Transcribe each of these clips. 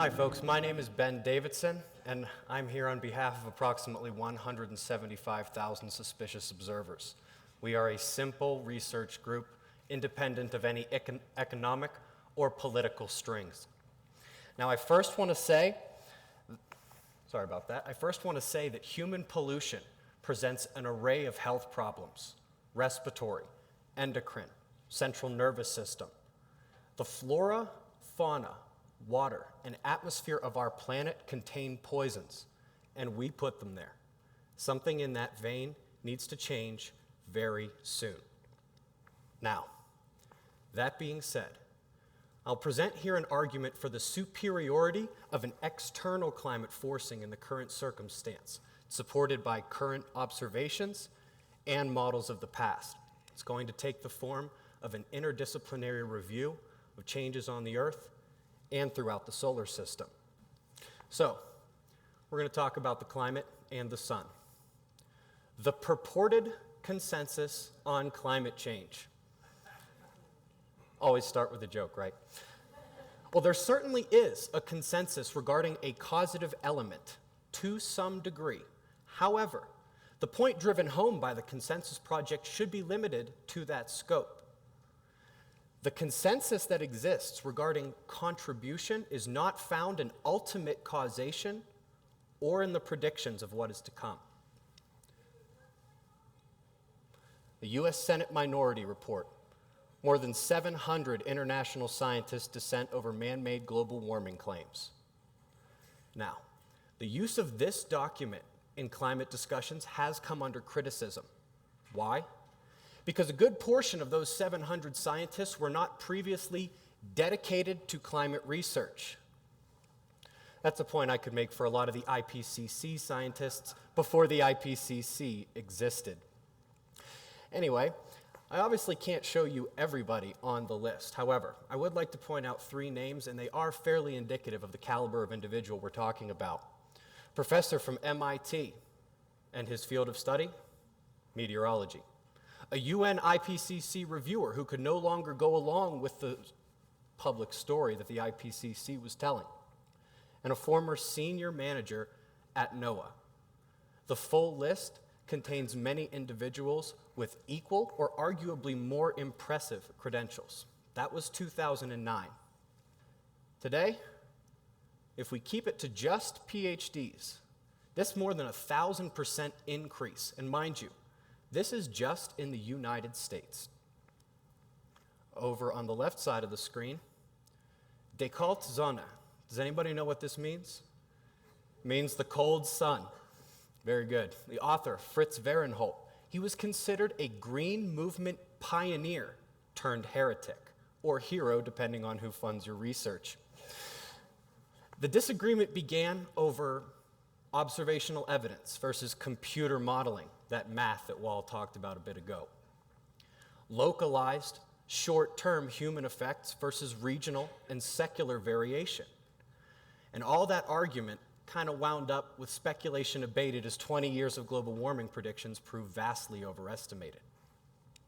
Hi folks, my name is Ben Davidson, and I'm here on behalf of approximately 175,000 suspicious observers. We are a simple research group, independent of any economic or political strings. Now I first want to say that human pollution presents an array of health problems: respiratory, endocrine, central nervous system. The flora, fauna, water, and atmosphere of our planet contain poisons, and we put them there. Something in that vein needs to change very soon. Now, that being said, I'll present here an argument for the superiority of an external climate forcing in the current circumstance, supported by current observations and models of the past. It's going to take the form of an interdisciplinary review of changes on the Earth and throughout the solar system. So, we're going to talk about the climate and the sun. The purported consensus on climate change. Always start with a joke, right? Well, there certainly is a consensus regarding a causative element to some degree. However, the point driven home by the Consensus Project should be limited to that scope. The consensus that exists regarding contribution is not found in ultimate causation or in the predictions of what is to come. The U.S. Senate Minority Report. More than 700 international scientists dissent over man-made global warming claims. Now, the use of this document in climate discussions has come under criticism. Why? Because a good portion of those 700 scientists were not previously dedicated to climate research. That's a point I could make for a lot of the IPCC scientists before the IPCC existed. Anyway, I obviously can't show you everybody on the list. However, I would like to point out 3 names, and they are fairly indicative of the caliber of individual we're talking about. Professor from MIT, and his field of study, meteorology. A UN IPCC reviewer who could no longer go along with the public story that the IPCC was telling, and a former senior manager at NOAA. The full list contains many individuals with equal or arguably more impressive credentials. That was 2009. Today, if we keep it to just PhDs, this more than 1,000% increase, and mind you, this is just in the United States. Over on the left side of the screen, décolleté Sonne. Does anybody know what this means? It means the cold sun. Very good. The author, Fritz Verenholt, he was considered a green movement pioneer turned heretic, or hero, depending on who funds your research. The disagreement began over observational evidence versus computer modeling, that math that Wall talked about a bit ago. Localized, short-term human effects versus regional and secular variation. And all that argument kind of wound up with speculation abated as 20 years of global warming predictions proved vastly overestimated.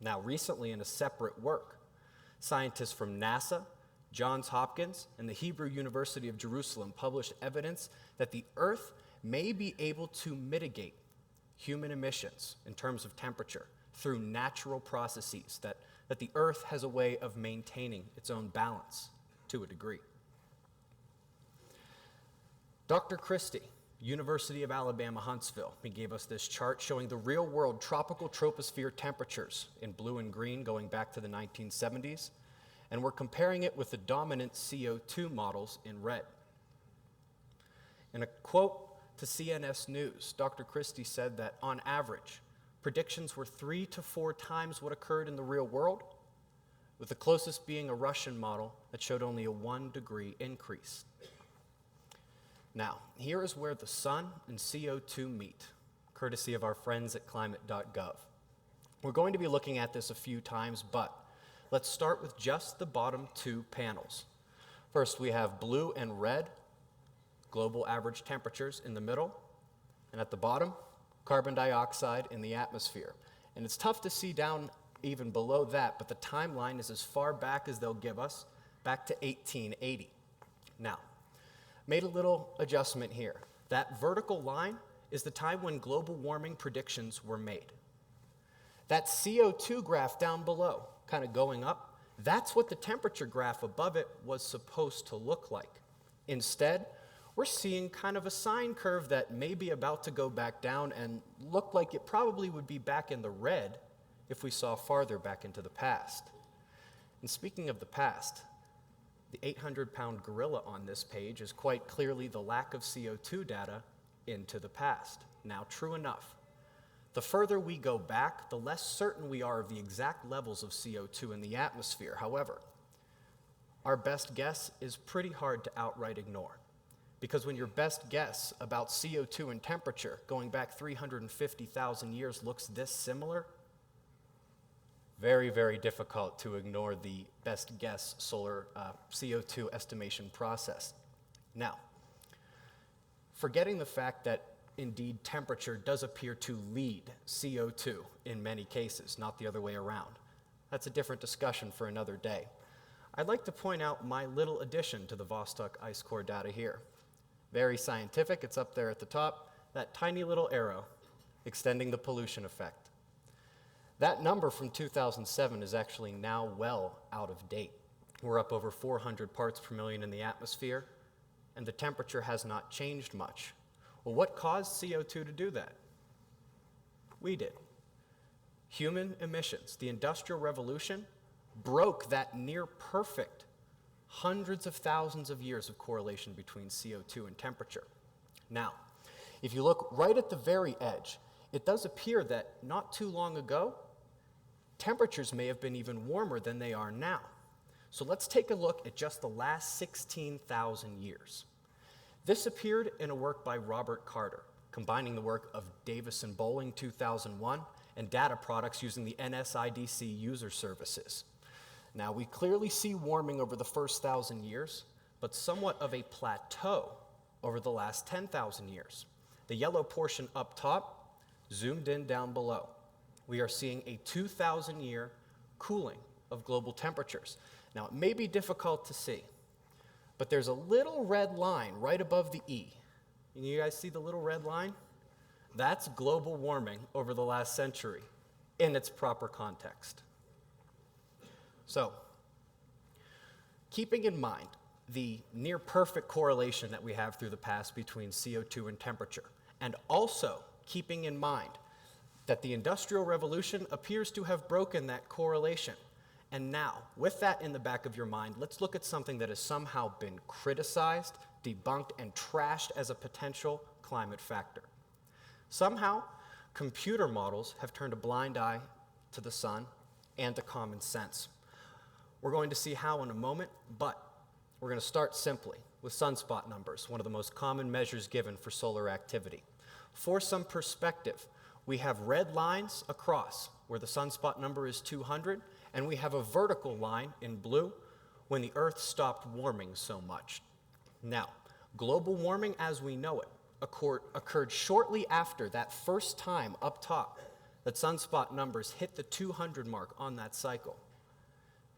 Now, recently in a separate work, scientists from NASA, Johns Hopkins, and the Hebrew University of Jerusalem published evidence that the Earth may be able to mitigate human emissions in terms of temperature through natural processes, that the Earth has a way of maintaining its own balance to a degree. Dr. Christie, University of Alabama, Huntsville, he gave us this chart showing the real-world tropical troposphere temperatures in blue and green going back to the 1970s, and we're comparing it with the dominant CO2 models in red. In a quote to CNS News, Dr. Christie said that on average, predictions were 3 to 4 times what occurred in the real world, with the closest being a Russian model that showed only a 1-degree increase. Now, here is where the sun and CO2 meet, courtesy of our friends at climate.gov. We're going to be looking at this a few times, but let's start with just the bottom 2 panels. First, we have blue and red, global average temperatures in the middle, and at the bottom, carbon dioxide in the atmosphere. And it's tough to see down even below that, but the timeline is as far back as they'll give us, back to 1880. Now, Made a little adjustment here. That vertical line is the time when global warming predictions were made. That CO2 graph down below, kind of going up, that's what the temperature graph above it was supposed to look like. Instead, we're seeing kind of a sine curve that may be about to go back down and look like it probably would be back in the red if we saw farther back into the past. And speaking of the past, the 800-pound gorilla on this page is quite clearly the lack of CO2 data into the past. Now, true enough, the further we go back, the less certain we are of the exact levels of CO2 in the atmosphere. However, our best guess is pretty hard to outright ignore. Because when your best guess about CO2 and temperature going back 350,000 years looks this similar, very, very difficult to ignore the best guess solar CO2 estimation process. Now, forgetting the fact that indeed temperature does appear to lead CO2 in many cases, not the other way around. That's a different discussion for another day. I'd like to point out my little addition to the Vostok ice core data here. Very scientific, it's up there at the top, that tiny little arrow extending the pollution effect. That number from 2007 is actually now well out of date. We're up over 400 parts per million in the atmosphere, and the temperature has not changed much. Well, what caused CO2 to do that? We did. Human emissions, the Industrial Revolution, broke that near perfect hundreds of thousands of years of correlation between CO2 and temperature. Now, if you look right at the very edge, it does appear that not too long ago, temperatures may have been even warmer than they are now. So let's take a look at just the last 16,000 years. This appeared in a work by Robert Carter, combining the work of Davidson Bowling 2001 and data products using the NSIDC user services. Now, we clearly see warming over the first 1,000 years, but somewhat of a plateau over the last 10,000 years. The yellow portion up top, zoomed in down below. We are seeing a 2,000-year cooling of global temperatures. Now, it may be difficult to see, but there's a little red line right above the E. And you guys see the little red line? That's global warming over the last century in its proper context. So, keeping in mind the near perfect correlation that we have through the past between CO2 and temperature, and also keeping in mind that the Industrial Revolution appears to have broken that correlation. And now, with that in the back of your mind, let's look at something that has somehow been criticized, debunked, and trashed as a potential climate factor. Somehow, computer models have turned a blind eye to the sun and to common sense. We're going to see how in a moment, but we're going to start simply with sunspot numbers, one of the most common measures given for solar activity. For some perspective, we have red lines across where the sunspot number is 200, and we have a vertical line in blue when the Earth stopped warming so much. Now, global warming as we know it occurred shortly after that first time up top that sunspot numbers hit the 200 mark on that cycle.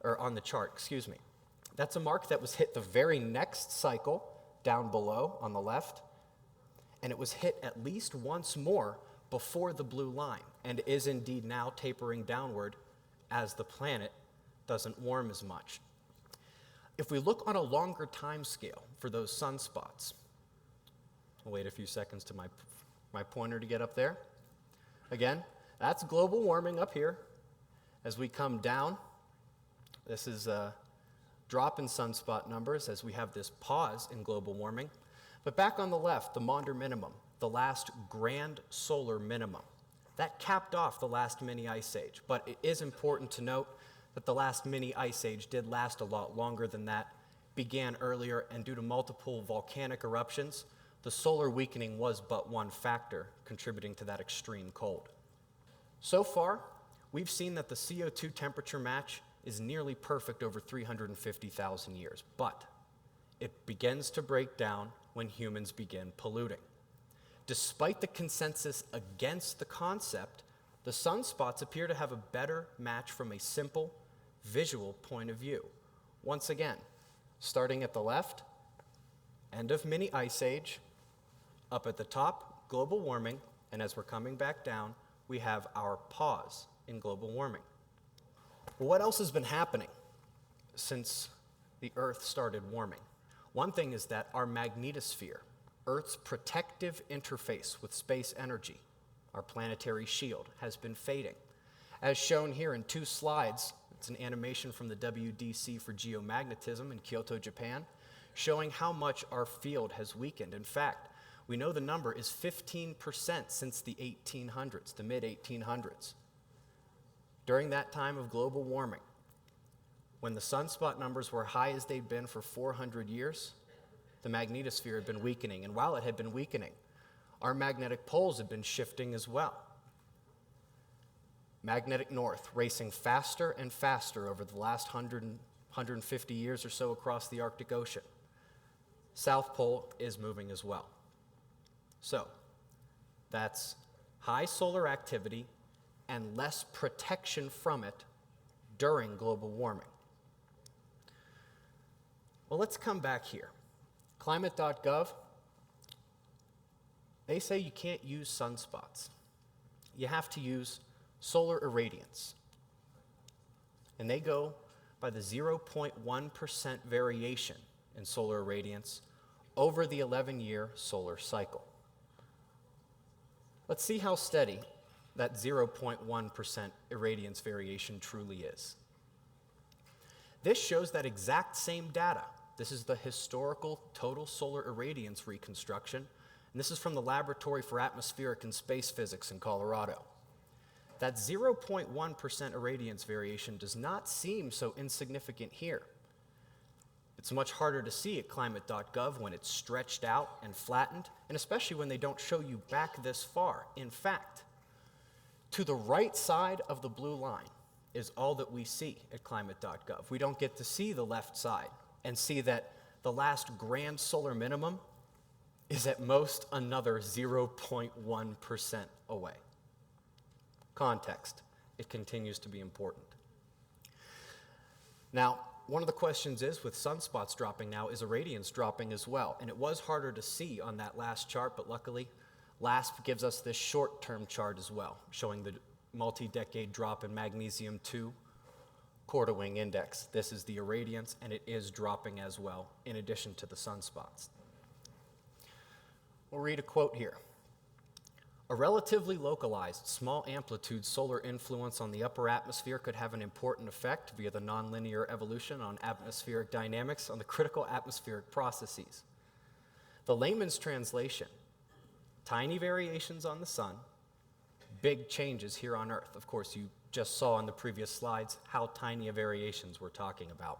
Or on the chart, excuse me. That's a mark that was hit the very next cycle down below on the left, and it was hit at least once more before the blue line, and is indeed now tapering downward as the planet doesn't warm as much. If we look on a longer time scale for those sunspots, I'll wait a few seconds to my pointer to get up there. Again, that's global warming up here. As we come down, this is a drop in sunspot numbers as we have this pause in global warming. But back on the left, the Maunder minimum, the last grand solar minimum. That capped off the last mini ice age. But it is important to note that the last mini ice age did last a lot longer than that, began earlier, and due to multiple volcanic eruptions, the solar weakening was but one factor contributing to that extreme cold. So far, we've seen that the CO2 temperature match is nearly perfect over 350,000 years, but it begins to break down when humans begin polluting. Despite the consensus against the concept, the sunspots appear to have a better match from a simple, visual point of view. Once again, starting at the left End of mini ice age. Up at the top, global warming. And as we're coming back down, we have our pause in global warming. Well, what else has been happening since the Earth started warming? One thing is that our magnetosphere, Earth's protective interface with space energy, our planetary shield, has been fading. As shown here in 2 slides, it's an animation from the WDC for geomagnetism in Kyoto, Japan, showing how much our field has weakened. In fact, we know the number is 15% since the 1800s, the mid-1800s. During that time of global warming, when the sunspot numbers were high as they'd been for 400 years, the magnetosphere had been weakening. And while it had been weakening, our magnetic poles had been shifting as well. Magnetic north racing faster and faster over the last 150 years or so across the Arctic Ocean. South pole is moving as well. So that's high solar activity and less protection from it during global warming. Well, let's come back here. Climate.gov, they say you can't use sunspots. You have to use solar irradiance. And they go by the 0.1% variation in solar irradiance over the 11-year solar cycle. Let's see how steady that 0.1% irradiance variation truly is. This shows that exact same data. This is the historical total solar irradiance reconstruction, and this is from the Laboratory for Atmospheric and Space Physics in Colorado. That 0.1% irradiance variation does not seem so insignificant here. It's much harder to see at climate.gov when it's stretched out and flattened, and especially when they don't show you back this far. In fact, to the right side of the blue line is all that we see at climate.gov. We don't get to see the left side and see that the last solar minimum is at most another 0.1% away. Context, it continues to be important. Now, one of the questions is, with sunspots dropping now, is irradiance dropping as well? And it was harder to see on that last chart, but luckily, LASP gives us this short-term chart as well, showing the multi-decade drop in magnesium-2 quarter wing index. This is the irradiance, and it is dropping as well, in addition to the sunspots. We'll read a quote here. A relatively localized, small amplitude solar influence on the upper atmosphere could have an important effect via the nonlinear evolution on atmospheric dynamics on the critical atmospheric processes. The layman's translation, tiny variations on the sun, big changes here on Earth. Of course, you just saw on the previous slides how tiny variations we're talking about.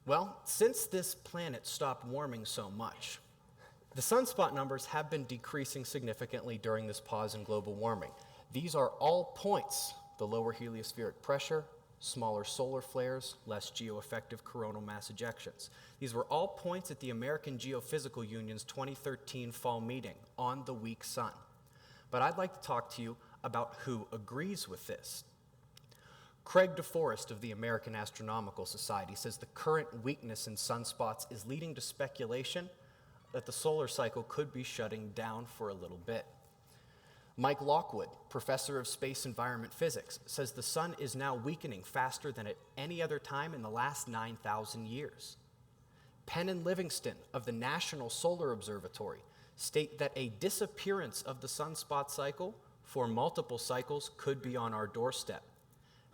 Well, since this planet stopped warming so much, the sunspot numbers have been decreasing significantly during this pause in global warming. These are all points: the lower heliospheric pressure, smaller solar flares, less geoeffective coronal mass ejections. These were all points at the American Geophysical Union's 2013 fall meeting on the weak sun. But I'd like to talk to you about who agrees with this. Craig DeForest of the American Astronomical Society says the current weakness in sunspots is leading to speculation that the solar cycle could be shutting down for a little bit. Mike Lockwood, professor of space environment physics, says the sun is now weakening faster than at any other time in the last 9,000 years. Penn and Livingston of the National Solar Observatory state that a disappearance of the sunspot cycle for multiple cycles could be on our doorstep.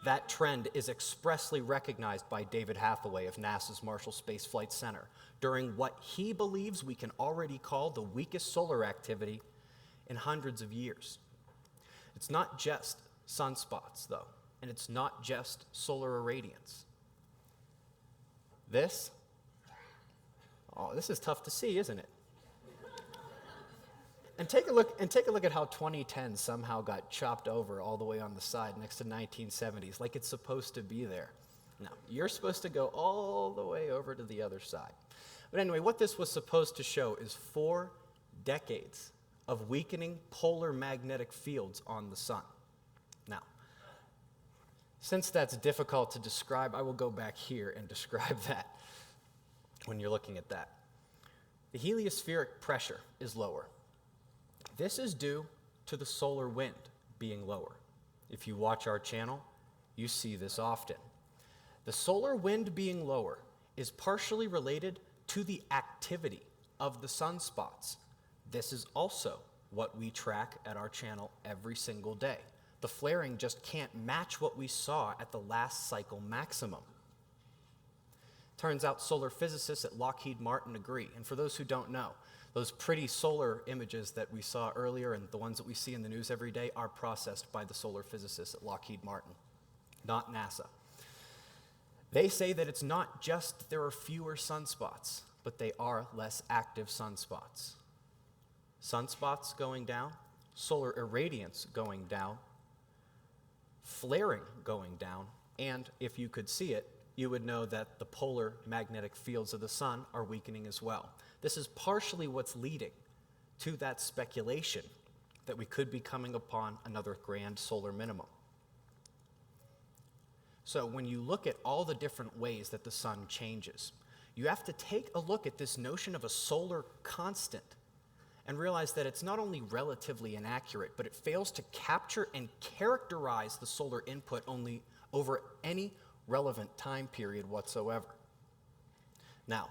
That trend is expressly recognized by David Hathaway of NASA's Marshall Space Flight Center during what he believes we can already call the weakest solar activity in hundreds of years. It's not just sunspots, though, and it's not just solar irradiance. This is tough to see, isn't it? And take a look at how 2010 somehow got chopped over all the way on the side next to 1970s, like it's supposed to be there. No, you're supposed to go all the way over to the other side. But anyway, what this was supposed to show is 4 decades of weakening polar magnetic fields on the sun. Now, since that's difficult to describe, I will go back here and describe that when you're looking at that. The heliospheric pressure is lower. This is due to the solar wind being lower. If you watch our channel, you see this often. The solar wind being lower is partially related to the activity of the sunspots. This is also what we track at our channel every single day. The flaring just can't match what we saw at the last cycle maximum. Turns out solar physicists at Lockheed Martin agree. And for those who don't know, those pretty solar images that we saw earlier and the ones that we see in the news every day are processed by the solar physicists at Lockheed Martin, not NASA. They say that it's not just that there are fewer sunspots, but they are less active sunspots. Sunspots going down, solar irradiance going down, flaring going down, and if you could see it, you would know that the polar magnetic fields of the sun are weakening as well. This is partially what's leading to that speculation that we could be coming upon another grand solar minimum. So when you look at all the different ways that the sun changes, you have to take a look at this notion of a solar constant and realize that it's not only relatively inaccurate, but it fails to capture and characterize the solar input only over any relevant time period whatsoever. Now,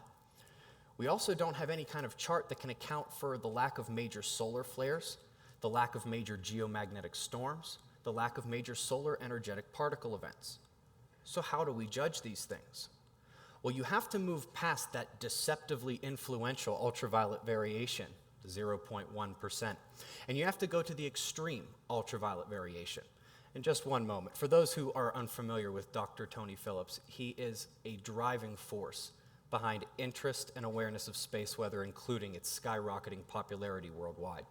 we also don't have any kind of chart that can account for the lack of major solar flares, the lack of major geomagnetic storms, the lack of major solar energetic particle events. So how do we judge these things? Well, you have to move past that deceptively influential ultraviolet variation, 0.1%, and you have to go to the extreme ultraviolet variation. In just one moment, for those who are unfamiliar with Dr. Tony Phillips, he is a driving force behind interest and awareness of space weather, including its skyrocketing popularity worldwide.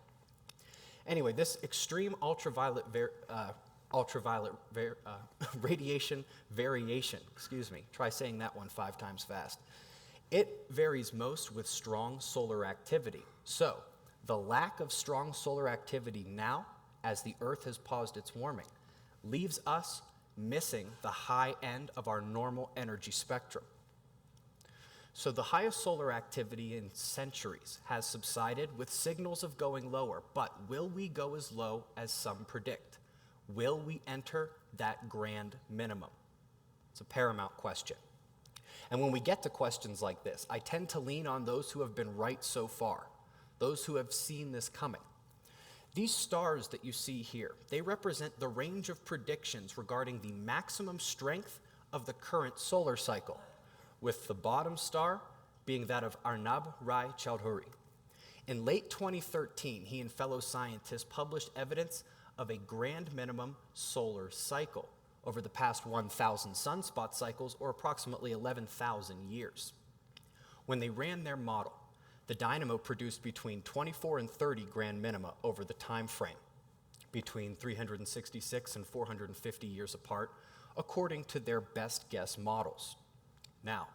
Anyway, this extreme ultraviolet radiation variation, try saying that one 5 times fast. It varies most with strong solar activity. So, the lack of strong solar activity now, as the Earth has paused its warming, leaves us missing the high end of our normal energy spectrum. So the highest solar activity in centuries has subsided with signals of going lower, but will we go as low as some predict? Will we enter that grand minimum? It's a paramount question. And when we get to questions like this, I tend to lean on those who have been right so far, those who have seen this coming. These stars that you see here, they represent the range of predictions regarding the maximum strength of the current solar cycle, with the bottom star being that of Arnab Rai Chowdhury. In late 2013, he and fellow scientists published evidence of a grand minimum solar cycle over the past 1,000 sunspot cycles, or approximately 11,000 years. When they ran their model, the dynamo produced between 24 and 30 grand minima over the time frame, between 366 and 450 years apart, according to their best guess models. Now,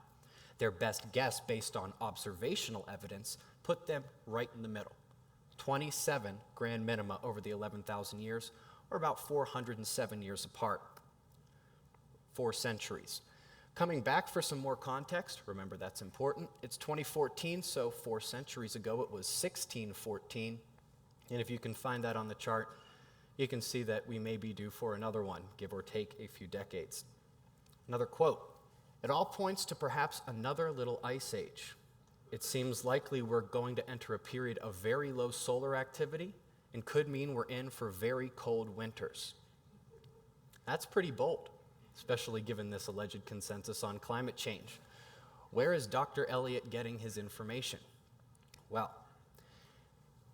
their best guess based on observational evidence put them right in the middle, 27 grand minima over the 11,000 years, or about 407 years apart, 4 centuries. Coming back for some more context, remember that's important, it's 2014, so 4 centuries ago it was 1614, and if you can find that on the chart, you can see that we may be due for another one, give or take a few decades. Another quote, "It all points to perhaps another little ice age. It seems likely we're going to enter a period of very low solar activity and could mean we're in for very cold winters." That's pretty bold, especially given this alleged consensus on climate change. Where is Dr. Elliott getting his information? Well,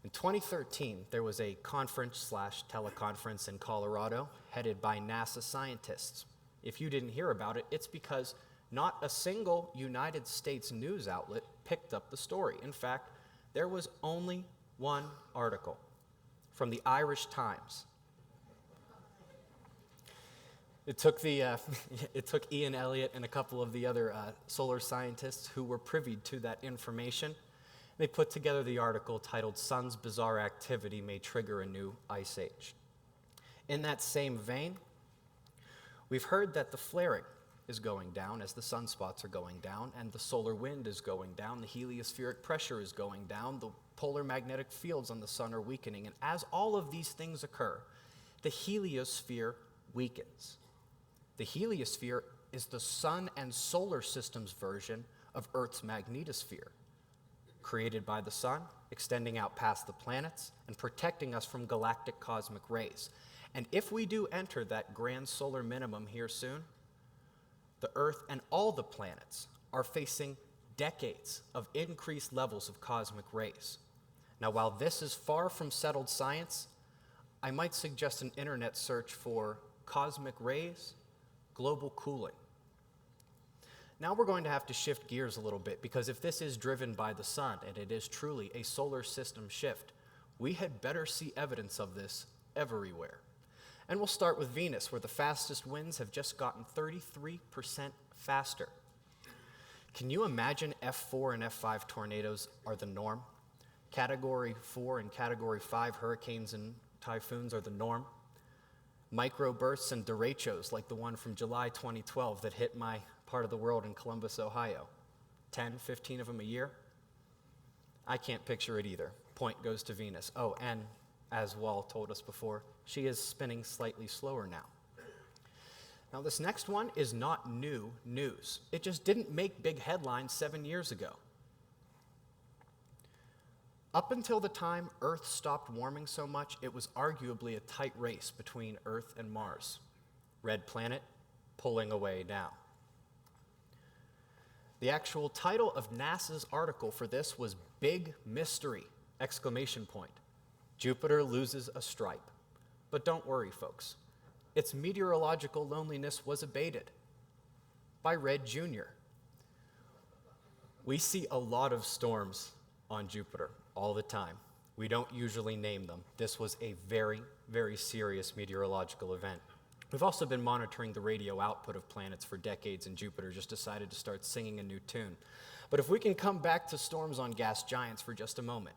in 2013, there was a conference/teleconference in Colorado headed by NASA scientists. If you didn't hear about it, it's because not a single United States news outlet picked up the story. In fact, there was only one article from the Irish Times. It took Ian Elliott and a couple of the other solar scientists who were privy to that information. They put together the article titled "Sun's Bizarre Activity May Trigger a New Ice Age." In that same vein, we've heard that the flaring is going down as the sunspots are going down, and the solar wind is going down, the heliospheric pressure is going down, the polar magnetic fields on the sun are weakening, and as all of these things occur, the heliosphere weakens. The heliosphere is the sun and solar system's version of Earth's magnetosphere, created by the sun, extending out past the planets, and protecting us from galactic cosmic rays. And if we do enter that grand solar minimum here soon, the Earth and all the planets are facing decades of increased levels of cosmic rays. Now, while this is far from settled science, I might suggest an internet search for cosmic rays, global cooling. Now we're going to have to shift gears a little bit, because if this is driven by the sun, and it is truly a solar system shift, we had better see evidence of this everywhere. And we'll start with Venus, where the fastest winds have just gotten 33% faster. Can you imagine F4 and F5 tornadoes are the norm? Category 4 and Category 5 hurricanes and typhoons are the norm. Microbursts and derechos, like the one from July 2012 that hit my part of the world in Columbus, Ohio. 10, 15 of them a year? I can't picture it either. Point goes to Venus. Oh, and as Wall told us before, she is spinning slightly slower now. Now, this next one is not new news. It just didn't make big headlines 7 years ago. Up until the time Earth stopped warming so much, it was arguably a tight race between Earth and Mars. Red planet pulling away now. The actual title of NASA's article for this was Big Mystery! Exclamation point. Jupiter loses a stripe. But don't worry, folks. Its meteorological loneliness was abated by Red Jr. We see a lot of storms on Jupiter all the time. We don't usually name them. This was a very, very serious meteorological event. We've also been monitoring the radio output of planets for decades, and Jupiter just decided to start singing a new tune. But if we can come back to storms on gas giants for just a moment,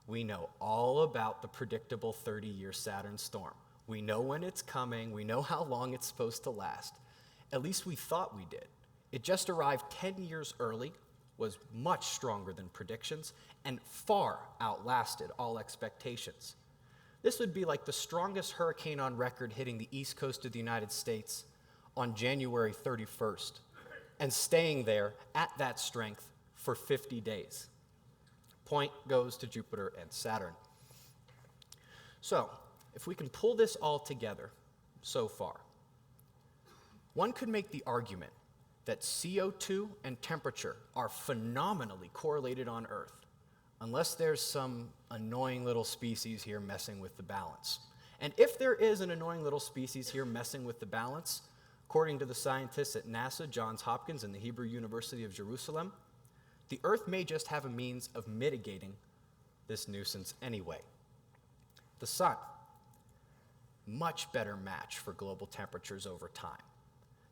we know all about the predictable 30-year Saturn storm. We know when it's coming. We know how long it's supposed to last. At least we thought we did. It just arrived 10 years early, was much stronger than predictions, and far outlasted all expectations. This would be like the strongest hurricane on record hitting the east coast of the United States on January 31st, and staying there at that strength for 50 days. Point goes to Jupiter and Saturn. So, if we can pull this all together so far, one could make the argument that CO2 and temperature are phenomenally correlated on Earth, unless there's some annoying little species here messing with the balance. And if there is an annoying little species here messing with the balance, according to the scientists at NASA, Johns Hopkins, and the Hebrew University of Jerusalem, the Earth may just have a means of mitigating this nuisance anyway. The sun, much better match for global temperatures over time.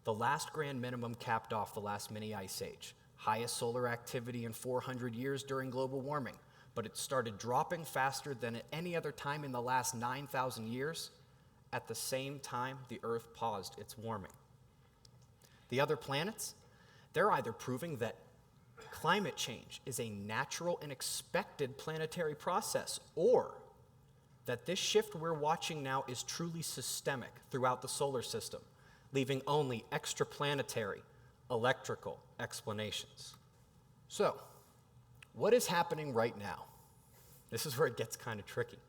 The last grand minimum capped off the last mini ice age. Highest solar activity in 400 years during global warming, but it started dropping faster than at any other time in the last 9,000 years. At the same time, the Earth paused its warming. The other planets, they're either proving that climate change is a natural and expected planetary process, or that this shift we're watching now is truly systemic throughout the solar system, leaving only extraplanetary electrical explanations. So, what is happening right now? This is where it gets kind of tricky.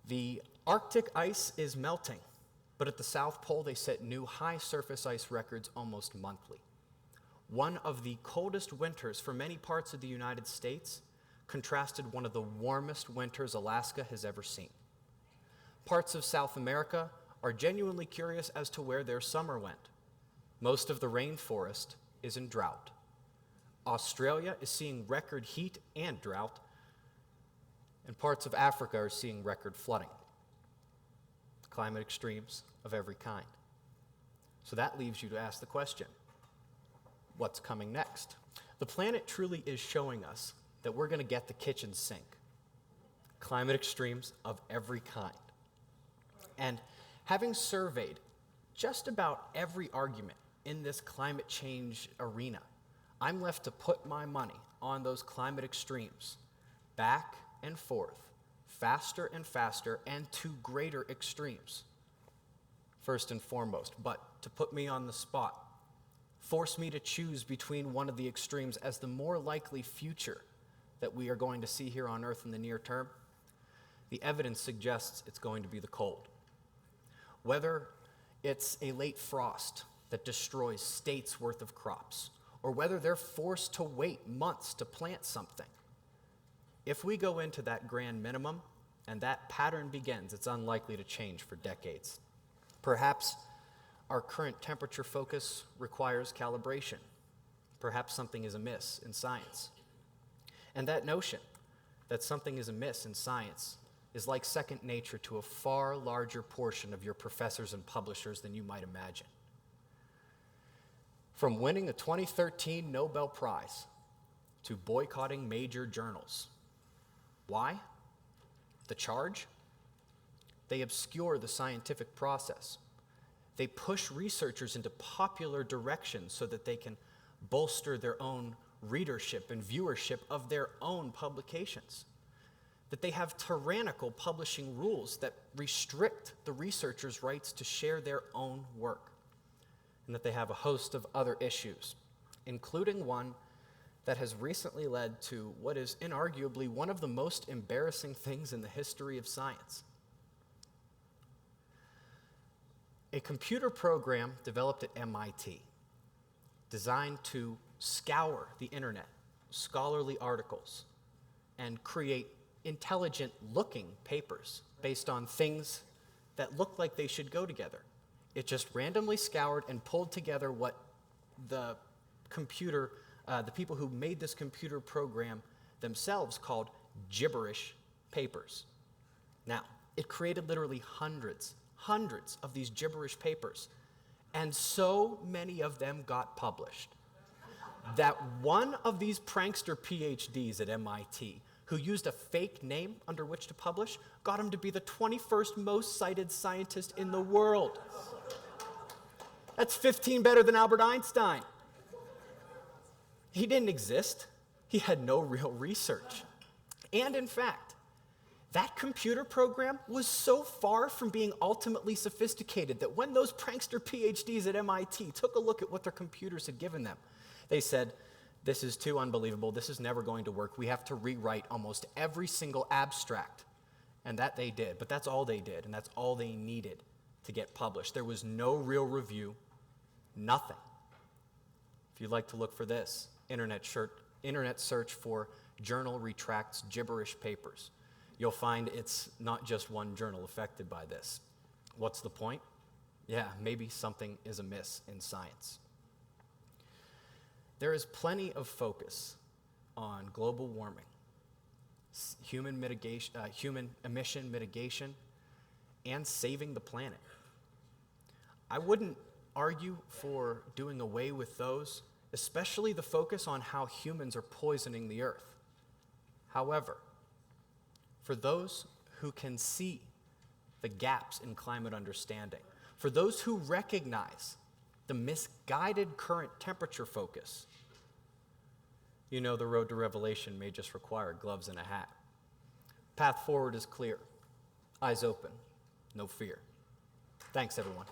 The Arctic ice is melting, but at the South Pole they set new high surface ice records almost monthly. One of the coldest winters for many parts of the United States contrasted one of the warmest winters Alaska has ever seen. Parts of South America are genuinely curious as to where their summer went. Most of the rainforest is in drought. Australia is seeing record heat and drought, and parts of Africa are seeing record flooding. Climate extremes of every kind. So that leaves you to ask the question, what's coming next? The planet truly is showing us that we're going to get the kitchen sink. Climate extremes of every kind. And having surveyed just about every argument in this climate change arena, I'm left to put my money on those climate extremes, back and forth, faster and faster, and to greater extremes. First and foremost, but to put me on the spot, force me to choose between one of the extremes as the more likely future that we are going to see here on Earth in the near term, the evidence suggests it's going to be the cold. Whether it's a late frost that destroys states' worth of crops, or whether they're forced to wait months to plant something, if we go into that grand minimum and that pattern begins, it's unlikely to change for decades. Perhaps our current temperature focus requires calibration. Perhaps something is amiss in science. And that notion that something is amiss in science is like second nature to a far larger portion of your professors and publishers than you might imagine. From winning a 2013 Nobel Prize to boycotting major journals. Why? The charge? They obscure the scientific process. They push researchers into popular directions so that they can bolster their own readership and viewership of their own publications. That they have tyrannical publishing rules that restrict the researchers' rights to share their own work. And that they have a host of other issues, including one that has recently led to what is inarguably one of the most embarrassing things in the history of science. A computer program developed at MIT, designed to scour the internet, scholarly articles, and create intelligent-looking papers based on things that look like they should go together. It just randomly scoured and pulled together what the people who made this computer program themselves called gibberish papers. Now, it created literally hundreds of these gibberish papers, and so many of them got published that one of these prankster PhDs at MIT who used a fake name under which to publish got him to be the 21st most cited scientist in the world. That's 15 better than Albert Einstein. He didn't exist. He had no real research. And in fact, that computer program was so far from being ultimately sophisticated that when those prankster PhDs at MIT took a look at what their computers had given them, they said, "This is too unbelievable. This is never going to work. We have to rewrite almost every single abstract." And that they did, but that's all they did, and that's all they needed to get published. There was no real review, nothing. If you'd like to look for this, internet search for journal retracts gibberish papers. You'll find it's not just one journal affected by this. What's the point? Yeah, maybe something is amiss in science. There is plenty of focus on global warming, human emission mitigation, and saving the planet. I wouldn't argue for doing away with those, especially the focus on how humans are poisoning the earth. However, for those who can see the gaps in climate understanding, for those who recognize the misguided current temperature focus, you know the road to revelation may just require gloves and a hat. Path forward is clear. Eyes open, no fear. Thanks, everyone.